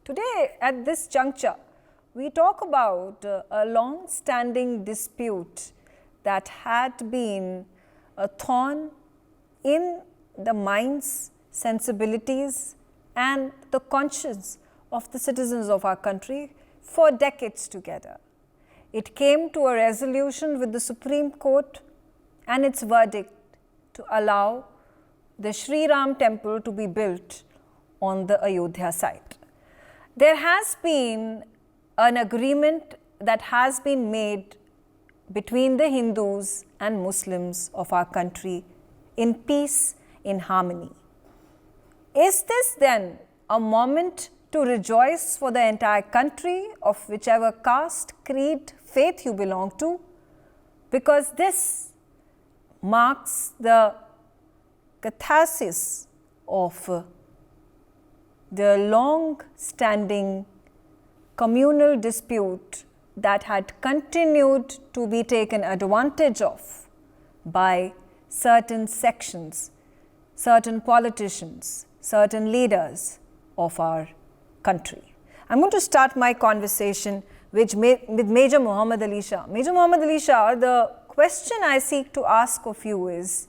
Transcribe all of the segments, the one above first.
Today, at this juncture, we talk about a long-standing dispute that had been a thorn in the minds, sensibilities and the conscience of the citizens of our country for decades together. It came to a resolution with the Supreme Court and its verdict to allow the Sri Ram temple to be built on the Ayodhya site. There has been an agreement that has been made between the Hindus and Muslims of our country in peace, in harmony. Is this then a moment to rejoice for the entire country of whichever caste, creed, faith you belong to? Because this marks the catharsis of the long-standing communal dispute that had continued to be taken advantage of by certain sections, certain politicians, certain leaders of our country. I'm going to start my conversation with Major Muhammad Ali Shah. Major Muhammad Ali Shah, the question I seek to ask of you is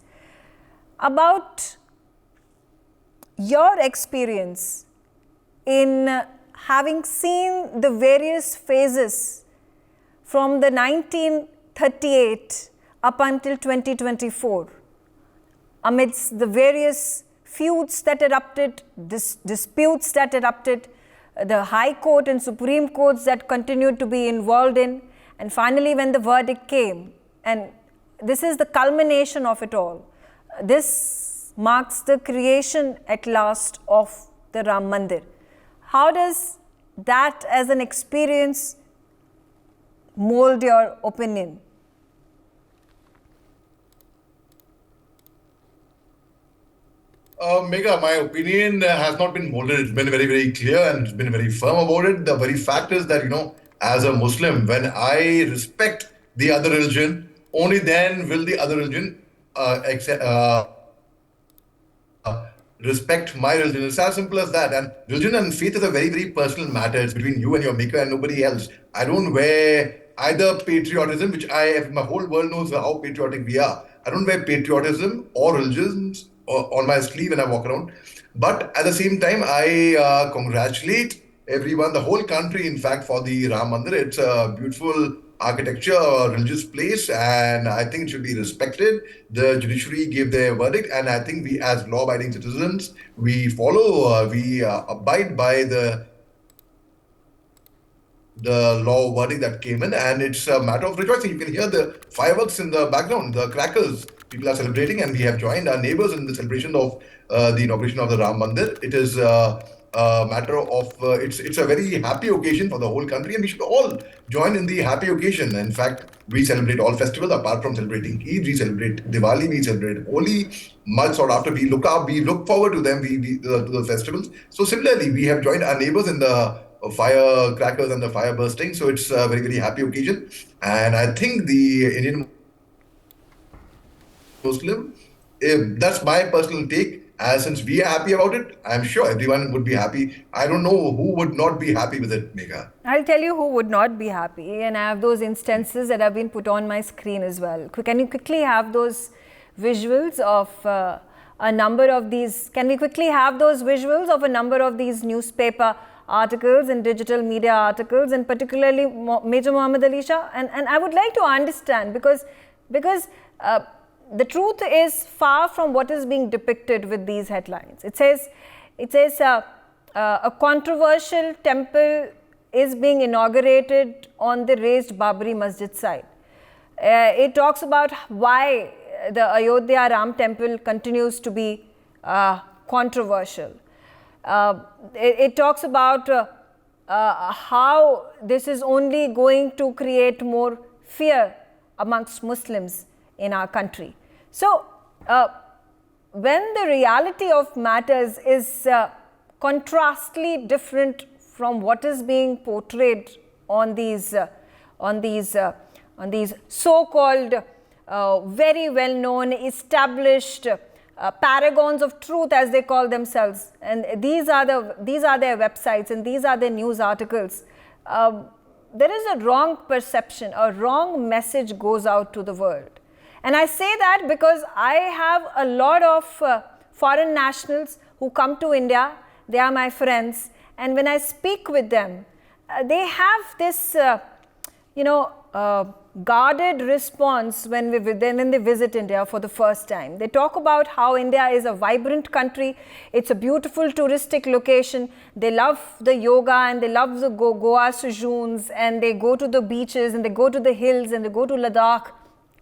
about your experience in having seen the various phases from the 1938 up until 2024, amidst the various feuds that erupted, disputes that erupted, the High Court and Supreme Courts that continued to be involved in, and finally when the verdict came, and this is the culmination of it all. This marks the creation at last of the Ram Mandir. How does that as an experience mold your opinion? Megha, my opinion has not been molded. It's been very, very clear and it's been very firm about it. The very fact is that, as a Muslim, when I respect the other religion, only then will the other religion respect my religion. It's as simple as that. And religion and faith is a very, very personal matter. It's between you and your maker and nobody else. I don't wear either patriotism, which my whole world knows how patriotic we are. I don't wear patriotism or religions on my sleeve when I walk around. But at the same time, I congratulate everyone, the whole country, in fact, for the Ram Mandir. It's a beautiful architecture, a religious place, and I think it should be respected. The judiciary gave their verdict, and I think we as law-abiding citizens, we follow, we abide by the law verdict that came in, and it's a matter of rejoicing. You can hear the fireworks in the background, the crackers. People are celebrating, and we have joined our neighbors in the celebration of the inauguration of the Ram Mandir. It is a matter of, it's a very happy occasion for the whole country, and we should all join in the happy occasion. In fact, we celebrate all festivals apart from celebrating Eid. We celebrate Diwali, we celebrate Holi, months or after. We look forward to them, to the festivals. So similarly, we have joined our neighbors in the firecrackers and the fire bursting. So it's a very, very happy occasion. And I think the Indian Muslim, that's my personal take. Since we are happy about it, I'm sure everyone would be happy. I don't know who would not be happy with it, Megha. I'll tell you who would not be happy, and I have those instances that have been put on my screen as well. Can you quickly have those visuals of a number of these? Can we quickly have those visuals of a number of these newspaper articles and digital media articles, and particularly Major Muhammad Ali Shah? And I would like to understand, because the truth is far from what is being depicted with these headlines. It says a controversial temple is being inaugurated on the raised Babri Masjid site. It talks about why the Ayodhya Ram temple continues to be controversial. It talks about how this is only going to create more fear amongst Muslims in our country. So, when the reality of matters is contrastly different from what is being portrayed on these so-called very well-known, established paragons of truth, as they call themselves, and these are their websites and these are their news articles. There is a wrong perception, a wrong message goes out to the world. And I say that because I have a lot of foreign nationals who come to India. They are my friends, and when I speak with them, they have this, guarded response when they visit India for the first time. They talk about how India is a vibrant country, it's a beautiful touristic location, they love the yoga and they love the Goa sejouns, and they go to the beaches and they go to the hills and they go to Ladakh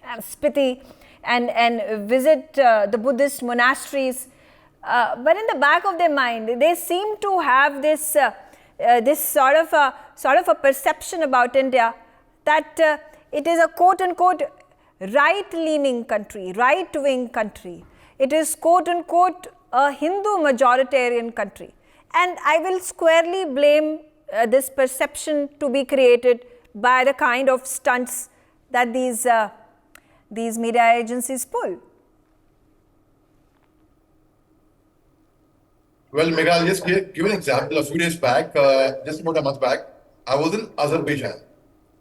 and Spiti and visit the Buddhist monasteries. But in the back of their mind, they seem to have this sort of a perception about India that it is a quote-unquote right-leaning country, right-wing country. It is quote-unquote a Hindu majoritarian country. And I will squarely blame this perception to be created by the kind of stunts that these media agencies pull. Well, Megha, I'll just give an example. A few days back, just about a month back, I was in Azerbaijan.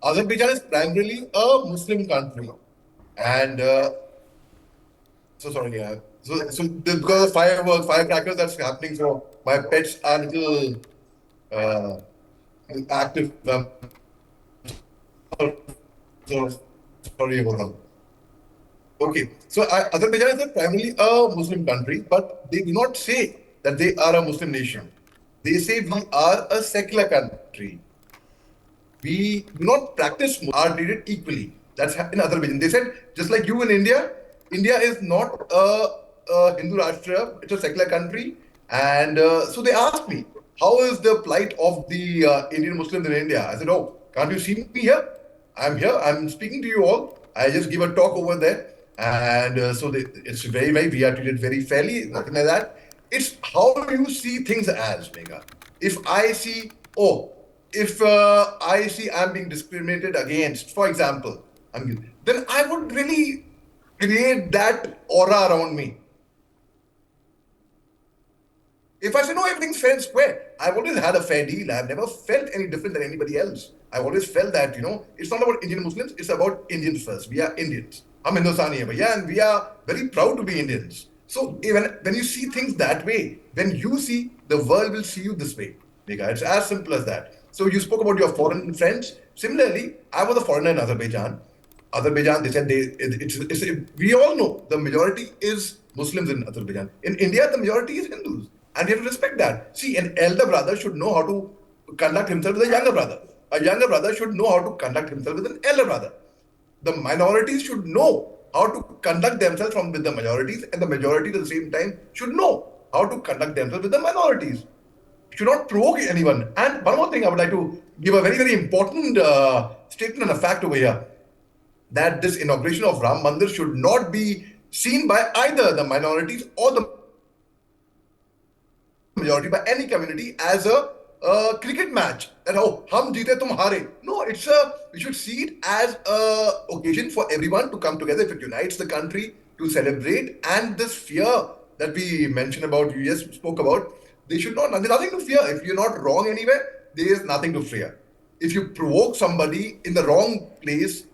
Azerbaijan is primarily a Muslim country, and because of firecrackers that's happening, so my pets are a little active. So sorry about that. Okay, so Azerbaijan is primarily a Muslim country, but they do not say that they are a Muslim nation. They say we are a secular country. We do not practice, are treated equally. That's in Azerbaijan. They said, just like you in India, India is not a Hindu Rashtra, it's a secular country. And so they asked me, how is the plight of the Indian Muslims in India? I said, oh, can't you see me here? I'm here, I'm speaking to you all. I just give a talk over there. And it's very, we are treated very fairly, nothing like that. It's how you see things as, Megha. If I see I'm being discriminated against, for example, then I would really create that aura around me. If I say, no, everything's fair and square, I've always had a fair deal. I've never felt any different than anybody else. I've always felt that, it's not about Indian Muslims, it's about Indians first. We are Indians. I'm Hindustani, and we are very proud to be Indians. So when you see things that way, when you see, the world will see you this way. It's as simple as that. So you spoke about your foreign friends. Similarly, I was a foreigner in Azerbaijan. They said we all know the majority is Muslims in Azerbaijan. In India, the majority is Hindus. And you have to respect that. See, an elder brother should know how to conduct himself with a younger brother. A younger brother should know how to conduct himself with an elder brother. The minorities should know how to conduct themselves with the majorities, and the majority at the same time should know how to conduct themselves with the minorities. Should not provoke anyone. And one more thing, I would like to give a very, very important statement and a fact over here, that this inauguration of Ram Mandir should not be seen by either the minorities or the majority, by any community, as a cricket match. That, oh, hum jeete tum haare. No, we should see it as an occasion for everyone to come together. If it unites the country to celebrate, and this fear that we mentioned about, you just spoke about, there's nothing to fear. If you're not wrong anywhere, there is nothing to fear. If you provoke somebody in the wrong place,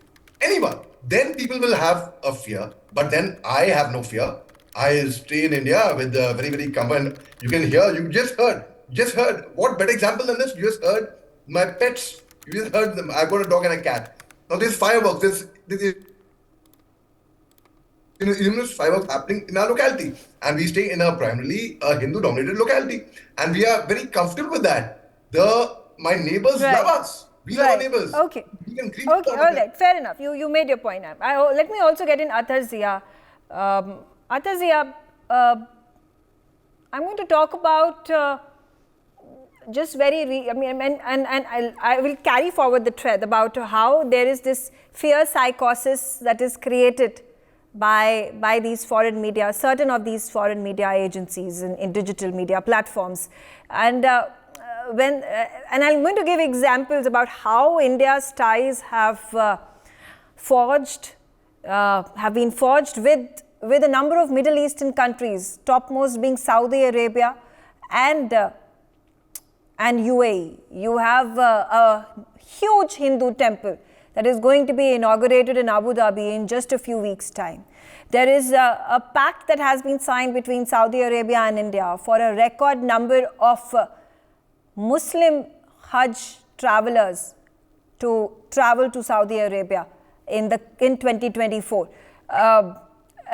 anyone, then people will have a fear. But then I have no fear. I stay in India with a very, very common. You can hear, you just heard. What better example than this? You just heard my pets. You just heard them. I've got a dog and a cat. Now there's fireworks. There's fireworks happening in our locality, and we stay in a primarily Hindu-dominated locality, and we are very comfortable with that. My neighbors love us. We love our neighbors. Okay. All right. Fair enough. You made your point. Let me also get in Athar Zia. Athar Zia, I'm going to talk about I will carry forward the thread about how there is this fear psychosis that is created by these foreign media, certain of these foreign media agencies in digital media platforms. And I'm going to give examples about how India's ties have been forged with with a number of Middle Eastern countries, topmost being Saudi Arabia and UAE. You have a huge Hindu temple that is going to be inaugurated in Abu Dhabi in just a few weeks' time. There is a pact that has been signed between Saudi Arabia and India for a record number of Muslim Hajj travelers to travel to Saudi Arabia in 2024.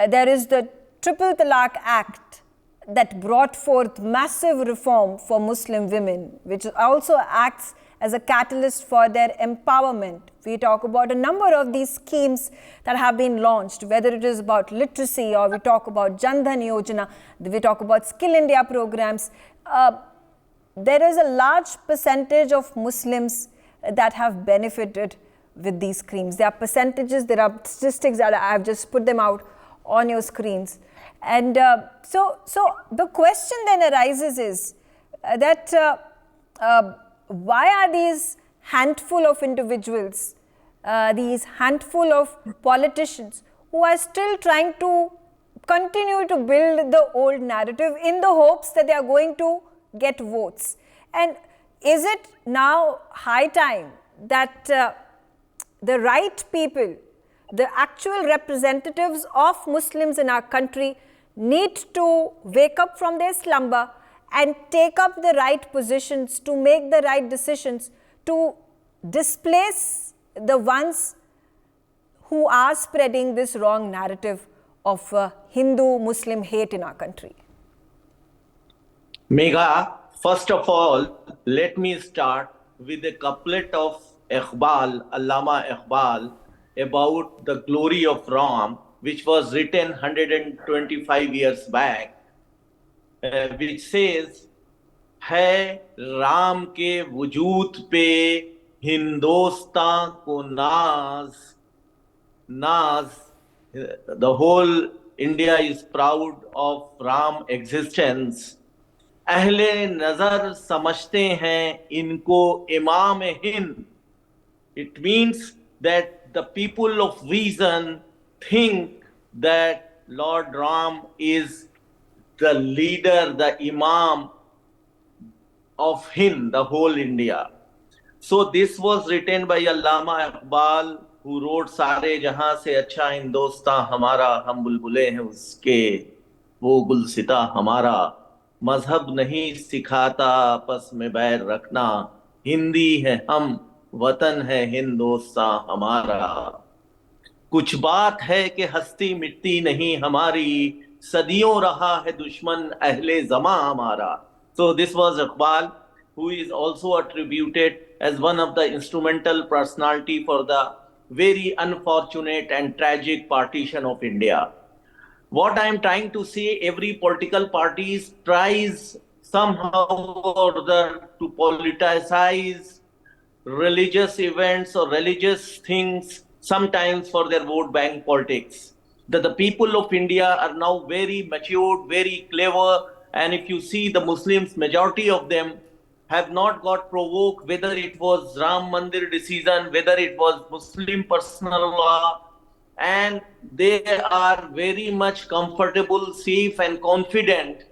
There is the Triple Talaq Act that brought forth massive reform for Muslim women, which also acts as a catalyst for their empowerment. We talk about a number of these schemes that have been launched, whether it is about literacy or we talk about Jan Dhan Yojana, we talk about Skill India programs. There is a large percentage of Muslims that have benefited with these schemes. There are percentages, there are statistics that I have just put them out on your screens. And so the question then arises is that why are these handful of individuals, these handful of politicians who are still trying to continue to build the old narrative in the hopes that they are going to get votes? And is it now high time that the right people, the actual representatives of Muslims in our country, need to wake up from their slumber and take up the right positions, to make the right decisions, to displace the ones who are spreading this wrong narrative of Hindu-Muslim hate in our country? Megha, first of all, let me start with a couplet of Iqbal, Allama Iqbal, about the glory of Ram, which was written 125 years back, which says, है राम के वजूद पे हिंदोस्तां को नाज, the whole India is proud of Ram existence. अहले नजर समझते हैं इनको इमाम Hind. It means that the people of reason think that Lord Ram is the leader, the Imam of Hind, the whole India. So this was written by Allama Iqbal, who wrote सारे जहां से अच्छा हिंदुस्तान हमारा, हम बुलबुले हैं उसके, वो गुलसिता हमारा, मजहब नहीं सिखाता आपस में बैर रखना, हिंदी है हम, वतन है हिंदुस्तान हमारा. कुछ बात है कि हस्ती मिटती नहीं हमारी, सदियों रहा है दुश्मन अहले ज़मां हमारा. So this was Iqbal, who is also attributed as one of the instrumental personality for the very unfortunate and tragic partition of India. What I am trying to say, every political party tries somehow or other to politicize religious events or religious things, sometimes for their vote bank politics. That the people of India are now very matured, very clever, and if you see the Muslims, majority of them have not got provoked, whether it was Ram Mandir decision, whether it was Muslim personal law, and they are very much comfortable, safe and confident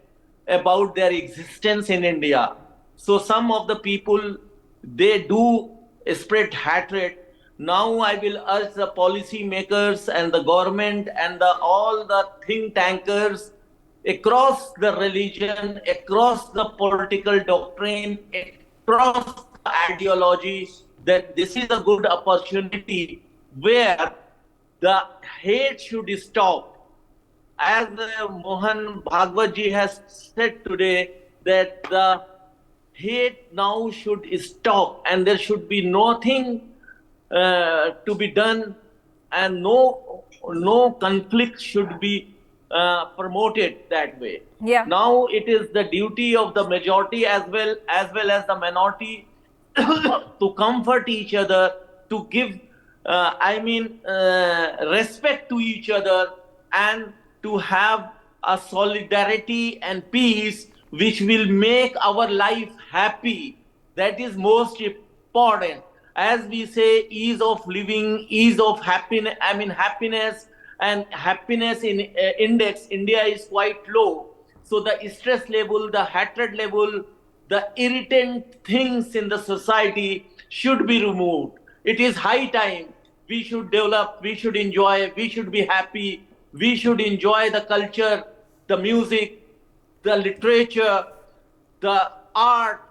about their existence in India. So some of the people, they do spread hatred. Now I will urge the policy makers and the government and all the think tankers across the religion, across the political doctrine, across the ideology, that this is a good opportunity where the hate should stop. As Mohan Bhagwat ji has said today, that the hate now should stop and there should be nothing to be done, and no conflict should be promoted that way. Yeah. Now it is the duty of the majority as well as the minority to comfort each other, to give respect to each other, and to have a solidarity and peace which will make our life happy. That is most important. As we say, ease of living, ease of happiness, happiness and happiness index, India is quite low. So the stress level, the hatred level, the irritant things in the society should be removed. It is high time. We should develop, we should enjoy, we should be happy, we should enjoy the culture, the music, the literature, the art,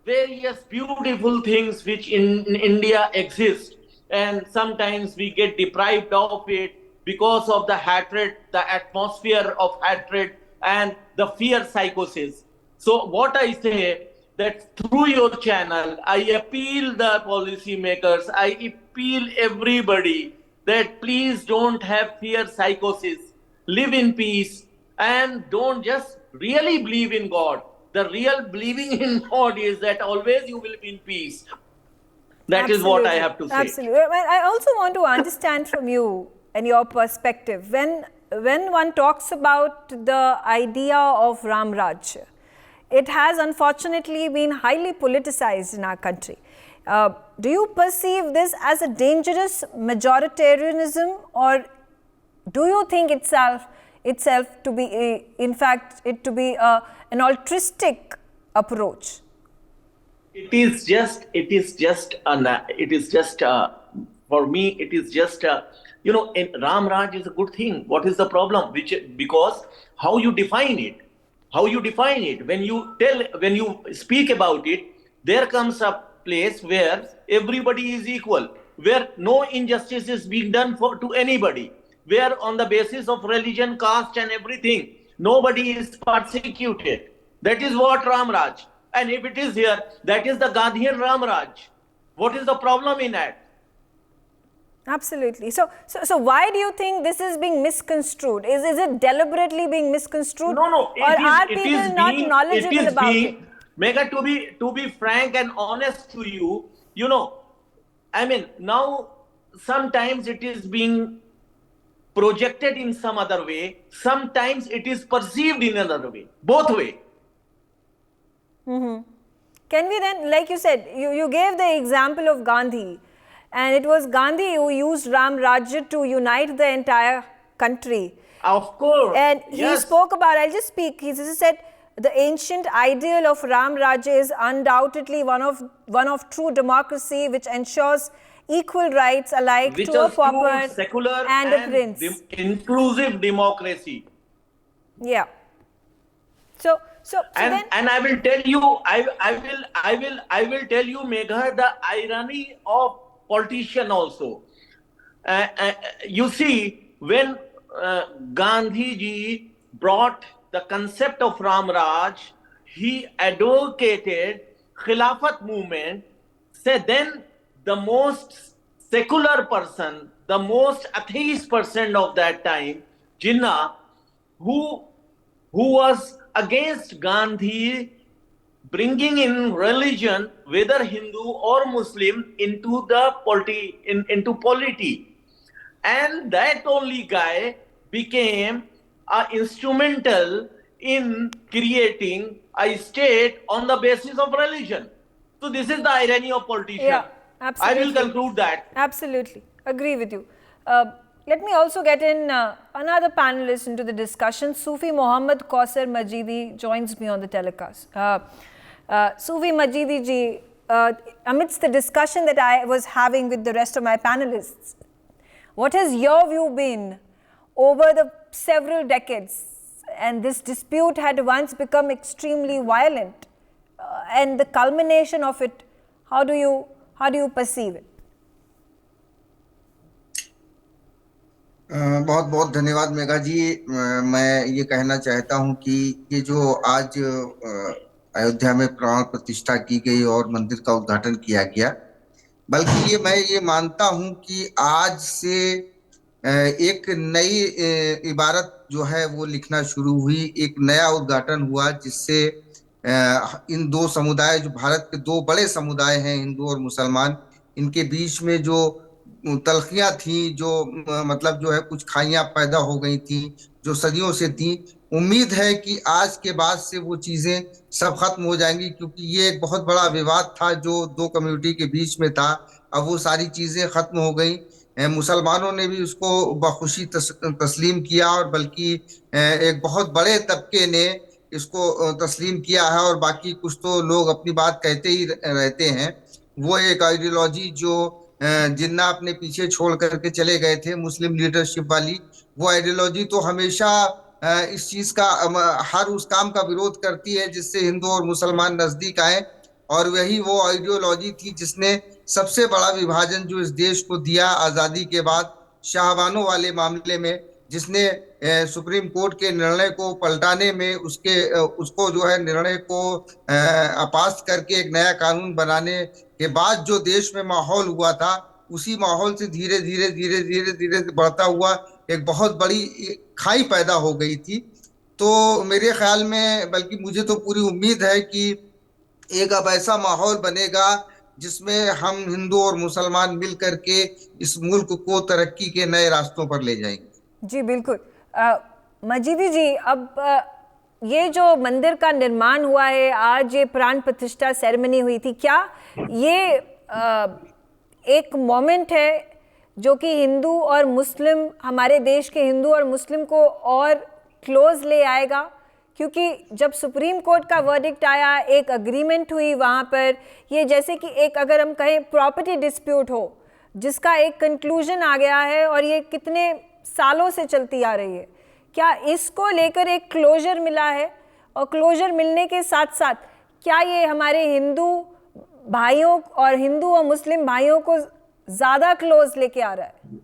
various beautiful things which in India exist. And sometimes we get deprived of it because of the hatred, the atmosphere of hatred, and the fear psychosis. So what I say, that through your channel, I appeal the policymakers, I appeal everybody that please don't have fear psychosis, live in peace, and don't just really believe in God. The real believing in God is that always you will be in peace. That is what I have to say. Absolutely. I also want to understand from you and your perspective, when one talks about the idea of Ram Raj, it has unfortunately been highly politicized in our country. Do you perceive this as a dangerous majoritarianism, or do you think itself to be, in fact, it to be an altruistic approach? For me, it is just, in Ram Raj is a good thing. What is the problem? Because how you define it, when you speak about it, there comes a place where everybody is equal, where no injustice is being done to anybody, where on the basis of religion, caste and everything, nobody is persecuted. That is what Ram Raj. And if it is here, that is the Gandhian Ram Raj. What is the problem in that? Absolutely. So why do you think this is being misconstrued? Is it deliberately being misconstrued? No. Or are people not knowledgeable about it? Megha, to be frank and honest to you, now sometimes it is being projected in some other way. Sometimes it is perceived in another way. Both way. Mm-hmm. Can we then, like you said, you gave the example of Gandhi, and it was Gandhi who used Ram Rajya to unite the entire country. Of course. And he spoke about, I'll just speak, he said, the ancient ideal of Ram Rajya is undoubtedly one of true democracy, which ensures equal rights alike to a pauper secular and a prince. Inclusive democracy. Yeah. So then, I will tell you, I will tell you, Megha, the irony of politician also. You see, when Gandhi ji brought the concept of Ram Raj, he advocated Khilafat movement. Say then the most secular person, the most atheist person of that time, Jinnah, who was against Gandhi bringing in religion, whether Hindu or Muslim, into the polity. And that only guy became instrumental in creating a state on the basis of religion. So this is the irony of politicians. Yeah, absolutely. I will conclude that. Absolutely. Agree with you. Let me also get in another panelist into the discussion. Sufi Mohammad Kausar Majidi joins me on the telecast. Sufi Majidi ji, amidst the discussion that I was having with the rest of my panelists, what has your view been over the several decades? And this dispute had once become extremely violent, and the culmination of it, how do you perceive it? बहुत बहुत धन्यवाद मेघा जी। मैं ये कहना चाहता हूं कि ये जो आज अयोध्या में प्राण प्रतिष्ठा की गई और मंदिर का उद्घाटन किया गया, बल्कि मैं ये मानता हूं कि आज से एक नई इबारत जो है वो लिखना शुरू हुई, एक नया उद्घाटन हुआ, जिससे इन दो समुदाय, जो भारत के दो बड़े समुदाय हैं, हिंदू और मुसलमान, इनके बीच में जो तलखियां थी, जो मतलब जो है कुछ खाइयां पैदा हो गई थी जो सदियों से थी, उम्मीद है कि आज के बाद से वो चीजें सब खत्म हो जाएंगी, क्योंकि ये एक बहुत बड़ा विवाद था जो दो कम्युनिटी के बीच में था। अब वो सारी चीजें खत्म हो गई। मुसलमानों ने भी उसको बखुशी तस्लीम किया, और बल्कि एक बहुत बड़े तबके ने इसको तस्लीम किया है। और बाकी कुछ तो लोग अपनी बात कहते ही रहते हैं। वो एक आइडियोलॉजी जो जिन्ना अपने पीछे छोड़ करके चले गए थे, मुस्लिम लीडरशिप वाली, वो आइडियोलॉजी तो हमेशा इस चीज का हर उस काम का विरोध करती है जिससे हिंदू और मुसलमान नजदीक आए। और वही वो आइडियोलॉजी थी जिसने सबसे बड़ा विभाजन जो इस देश को दिया आजादी के बाद, शाहबानों वाले मामले में, जिसने सुप्रीम कोर्ट के निर्णय को पलटाने में उसको जो है निर्णय को अपास करके एक नया कानून बनाने के बाद जो देश में माहौल हुआ था, उसी माहौल से धीरे धीरे धीरे धीरे धीरे बढ़ता हुआ एक बहुत बड़ी खाई पैदा हो गई थी। तो मेरे ख्याल में, बल्कि मुझे तो पूरी उम्मीद है कि एक अब ऐसा माहौल बनेगा जिसमें हम हिंदू और मुसलमान मिल करके इस मुल्क को तरक्की के नए रास्तों पर ले जाएंगे। जी बिल्कुल। मजीदी जी, अब ये जो मंदिर का निर्माण हुआ है, आज ये प्राण प्रतिष्ठा सेरेमनी हुई थी, क्या ये एक मोमेंट है जो कि हिंदू और मुस्लिम, हमारे देश के हिंदू और मुस्लिम को और क्लोज ले आएगा? क्योंकि जब सुप्रीम कोर्ट का वर्डिक्ट आया, एक अग्रीमेंट हुई वहाँ पर, ये जैसे कि एक, अगर हम कहें, प्रॉपर्टी डिस्प्यूट हो जिसका एक कंक्लूजन आ गया है और ये कितने सालों से चलती आ रही है, क्या इसको लेकर एक क्लोजर मिला है? और क्लोजर मिलने के साथ साथ क्या ये हमारे हिंदू भाइयों और हिंदू और मुस्लिम भाइयों को ज़्यादा क्लोज लेके आ रहा है?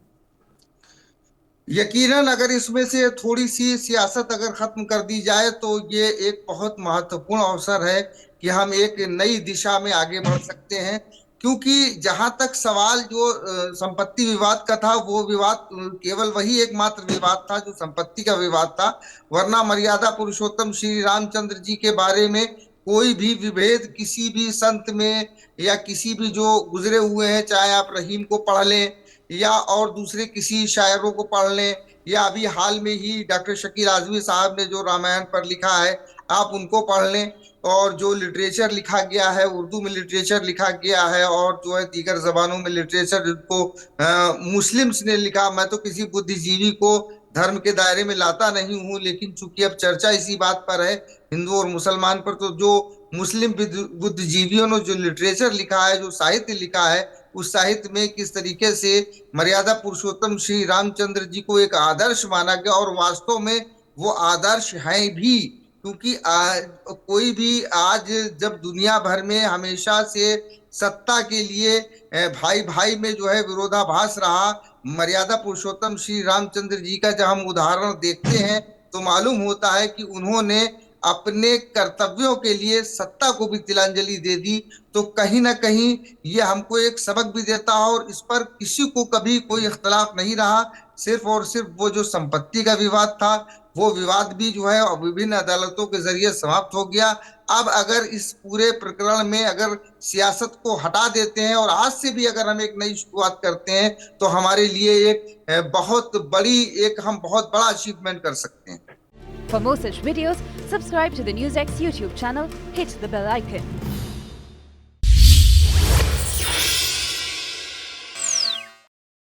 यकीनन अगर इसमें से थोड़ी सी सियासत अगर खत्म कर दी जाए तो ये एक बहुत महत्वपूर्ण अवसर है कि हम एक नई दिशा में आगे बढ़ सकते हैं। क्योंकि जहां तक सवाल जो संपत्ति विवाद का था, वो विवाद केवल वही एकमात्र विवाद था जो संपत्ति का विवाद था, वरना मर्यादा पुरुषोत्तम श्री रामचंद्र जी के बारे में कोई भी विभेद किसी भी संत में या किसी भी जो गुजरे हुए हैं, चाहे आप रहीम को पढ़ लें या और दूसरे किसी शायरों को पढ़ लें, या अभी हाल में ही डॉक्टर शकील आजमी साहब ने जो रामायण पर लिखा है आप उनको पढ़ लें, और जो लिटरेचर लिखा गया है, उर्दू में लिटरेचर लिखा गया है और जो है दीगर जबानों में लिटरेचर जिनको मुस्लिम्स ने लिखा। मैं तो किसी बुद्धिजीवी को धर्म के दायरे में लाता नहीं हूँ, लेकिन चूंकि अब चर्चा इसी बात पर है, हिंदू और मुसलमान पर, तो जो मुस्लिम बुद्धिजीवियों ने जो लिटरेचर लिखा है, जो साहित्य लिखा है, उस साहित्य में किस तरीके से मर्यादा पुरुषोत्तम श्री रामचंद्र जी को एक आदर्श माना गया, और वास्तव में वो आदर्श हैं भी। क्योंकि कोई भी आज जब दुनिया भर में हमेशा से सत्ता के लिए भाई भाई में जो है विरोधाभास रहा, मर्यादा पुरुषोत्तम श्री रामचंद्र जी का जब हम उदाहरण देखते हैं तो मालूम होता है कि उन्होंने अपने कर्तव्यों के लिए सत्ता को भी तिलांजलि दे दी। तो कहीं ना कहीं ये हमको एक सबक भी देता है, और इस पर किसी को कभी कोई इख्तलाफ नहीं रहा। सिर्फ और सिर्फ वो जो संपत्ति का विवाद था, वो विवाद भी जो है विभिन्न अदालतों के जरिए समाप्त हो गया। अब अगर इस पूरे प्रकरण में अगर सियासत को हटा देते हैं और आज से भी अगर हम एक नई शुरुआत करते हैं, तो हमारे लिए एक बहुत बड़ा अचीवमेंट कर सकते हैं। For more such videos, subscribe to the NewsX YouTube channel, hit the bell icon.